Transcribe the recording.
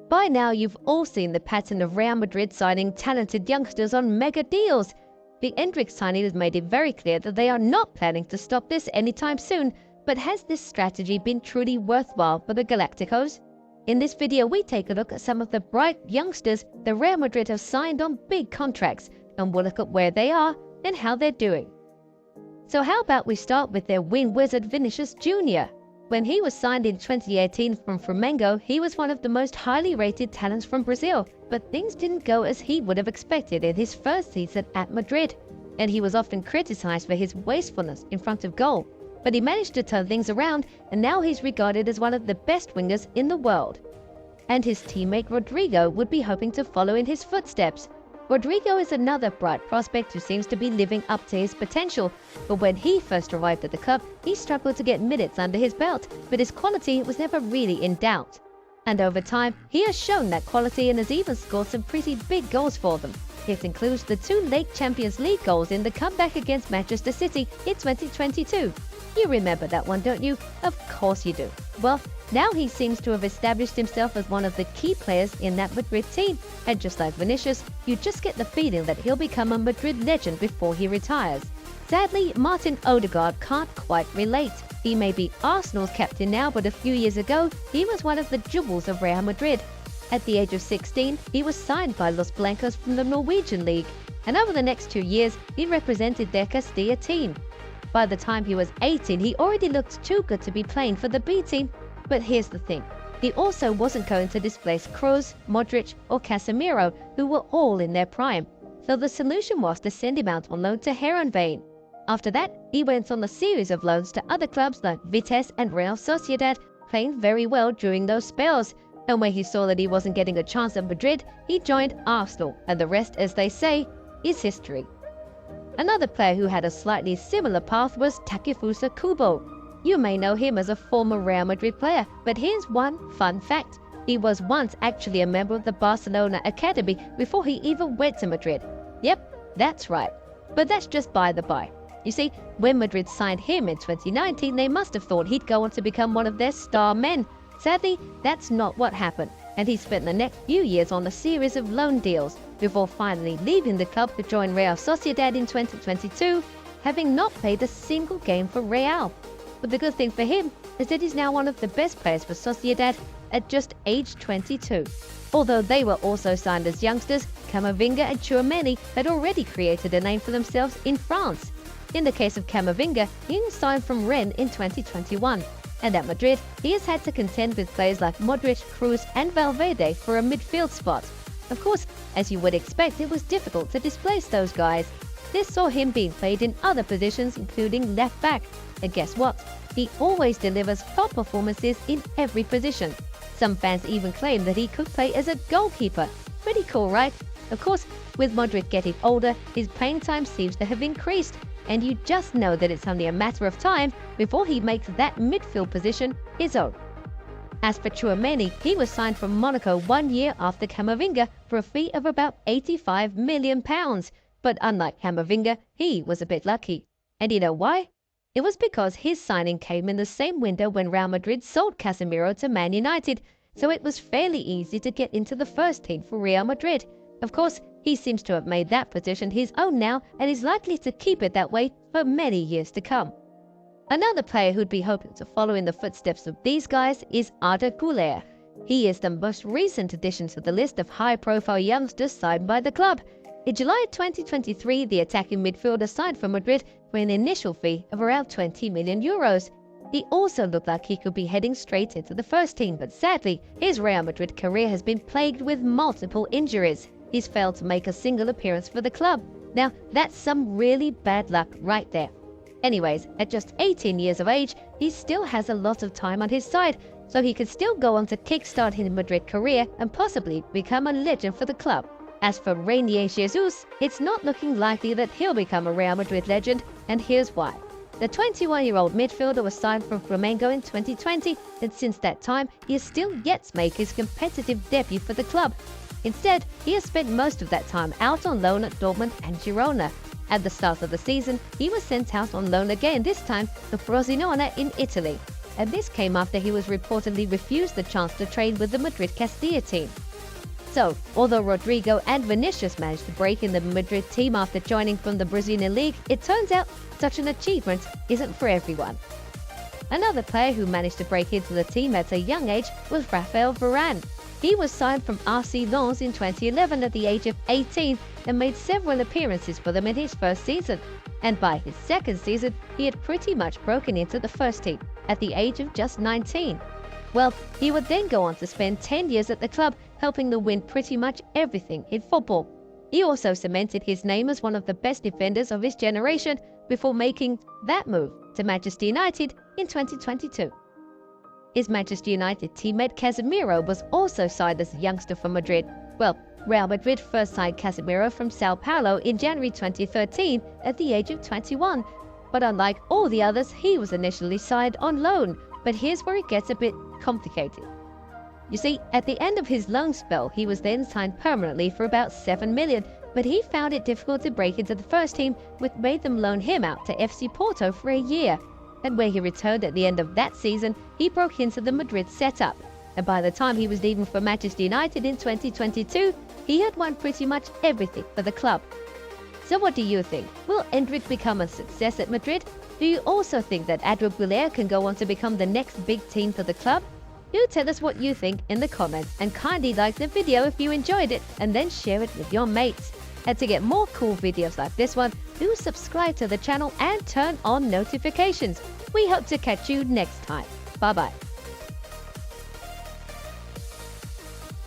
By now, you've all seen the pattern of Real Madrid signing talented youngsters on mega deals. The Endrick signing has made it very clear that they are not planning to stop this anytime soon, but has this strategy been truly worthwhile for the Galacticos? In this video, we take a look at some of the bright youngsters that Real Madrid have signed on big contracts, and we'll look at where they are and how they're doing. So how about we start with their wing wizard Vinicius Jr. When he was signed in 2018 from Flamengo, he was one of the most highly rated talents from Brazil, but things didn't go as he would have expected in his first season at Madrid, and he was often criticized for his wastefulness in front of goal. But he managed to turn things around, and now he's regarded as one of the best wingers in the world. And his teammate Rodrygo would be hoping to follow in his footsteps. Rodrygo is another bright prospect who seems to be living up to his potential, but when he first arrived at the club, he struggled to get minutes under his belt, but his quality was never really in doubt. And over time, he has shown that quality and has even scored some pretty big goals for them. It includes the 2 late Champions League goals in the comeback against Manchester City in 2022. You remember that one, don't you? Of course you do. Well, now he seems to have established himself as one of the key players in that Madrid team, and just like Vinicius, you just get the feeling that he'll become a Madrid legend before he retires. Sadly, Martin Odegaard can't quite relate. He may be Arsenal's captain now, but a few years ago, he was one of the jewels of Real Madrid. At the age of 16, he was signed by Los Blancos from the Norwegian League, and over the next 2 years, he represented their Castilla team. By the time he was 18, he already looked too good to be playing for the B team. But here's the thing, he also wasn't going to displace Kroos, Modric or Casemiro, who were all in their prime. So the solution was to send him out on loan to Herenveen. After that, he went on a series of loans to other clubs like Vitesse and Real Sociedad, playing very well during those spells. And when he saw that he wasn't getting a chance at Madrid, he joined Arsenal, and the rest, as they say, is history. Another player who had a slightly similar path was Takefusa Kubo. You may know him as a former Real Madrid player, but here's one fun fact. He was once actually a member of the Barcelona Academy before he even went to Madrid. Yep, that's right. But that's just by the by. You see, when Madrid signed him in 2019, they must have thought he'd go on to become one of their star men. Sadly, that's not what happened, and he spent the next few years on a series of loan deals before finally leaving the club to join Real Sociedad in 2022, having not played a single game for Real. But the good thing for him is that he's now one of the best players for Sociedad at just age 22. Although they were also signed as youngsters, Camavinga and Tchouaméni had already created a name for themselves in France. In the case of Camavinga, he was signed from Rennes in 2021. And at Madrid, he has had to contend with players like Modric, Kroos and Valverde for a midfield spot. Of course, as you would expect, it was difficult to displace those guys. This saw him being played in other positions, including left back. And guess what? He always delivers top performances in every position. Some fans even claim that he could play as a goalkeeper. Pretty cool, right? Of course, with Modric getting older, his playing time seems to have increased, and you just know that it's only a matter of time before he makes that midfield position his own. As for Tchouaméni, he was signed from Monaco 1 year after Camavinga for a fee of about £85 million. But unlike Camavinga, he was a bit lucky. And you know why? It was because his signing came in the same window when Real Madrid sold Casemiro to Man United, so it was fairly easy to get into the first team for Real Madrid. Of course, he seems to have made that position his own now and is likely to keep it that way for many years to come. Another player who'd be hoping to follow in the footsteps of these guys is Arda Güler. He is the most recent addition to the list of high-profile youngsters signed by the club. In July 2023, the attacking midfielder signed for Madrid for an initial fee of around €20 million. He also looked like he could be heading straight into the first team, but sadly, his Real Madrid career has been plagued with multiple injuries. He's failed to make a single appearance for the club. Now, that's some really bad luck right there. Anyways, at just 18 years of age, he still has a lot of time on his side, so he could still go on to kickstart his Madrid career and possibly become a legend for the club. As for Reinier Jesus, it's not looking likely that he'll become a Real Madrid legend, and here's why. The 21-year-old midfielder was signed from Flamengo in 2020, and since that time, he has still yet to make his competitive debut for the club. Instead, he has spent most of that time out on loan at Dortmund and Girona. At the start of the season, he was sent out on loan again, this time to Frosinone in Italy. and this came after he was reportedly refused the chance to train with the Madrid Castilla team. So, although Rodrygo and Vinicius managed to break in the Madrid team after joining from the Brazilian league, it turns out such an achievement isn't for everyone. Another player who managed to break into the team at a young age was Raphael Varane. He was signed from RC Lens in 2011 at the age of 18 and made several appearances for them in his first season. And by his second season, he had pretty much broken into the first team at the age of just 19. Well, he would then go on to spend 10 years at the club, helping them win pretty much everything in football. He also cemented his name as one of the best defenders of his generation before making that move to Manchester United in 2022. His Manchester United teammate Casemiro was also signed as a youngster for Madrid. Well, Real Madrid first signed Casemiro from Sao Paulo in January 2013 at the age of 21. But unlike all the others, he was initially signed on loan. But here's where it gets a bit complicated. You see, at the end of his loan spell, he was then signed permanently for about 7 million, but he found it difficult to break into the first team, which made them loan him out to FC Porto for a year. And when he returned at the end of that season, he broke into the Madrid setup. And by the time he was leaving for Manchester United in 2022, he had won pretty much everything for the club. So what do you think? Will Endrick become a success at Madrid? Do you also think that Rodrygo can go on to become the next big team for the club? Do tell us what you think in the comments, and kindly like the video if you enjoyed it, and then share it with your mates. And to get more cool videos like this one, do subscribe to the channel and turn on notifications. We hope to catch you next time. Bye bye.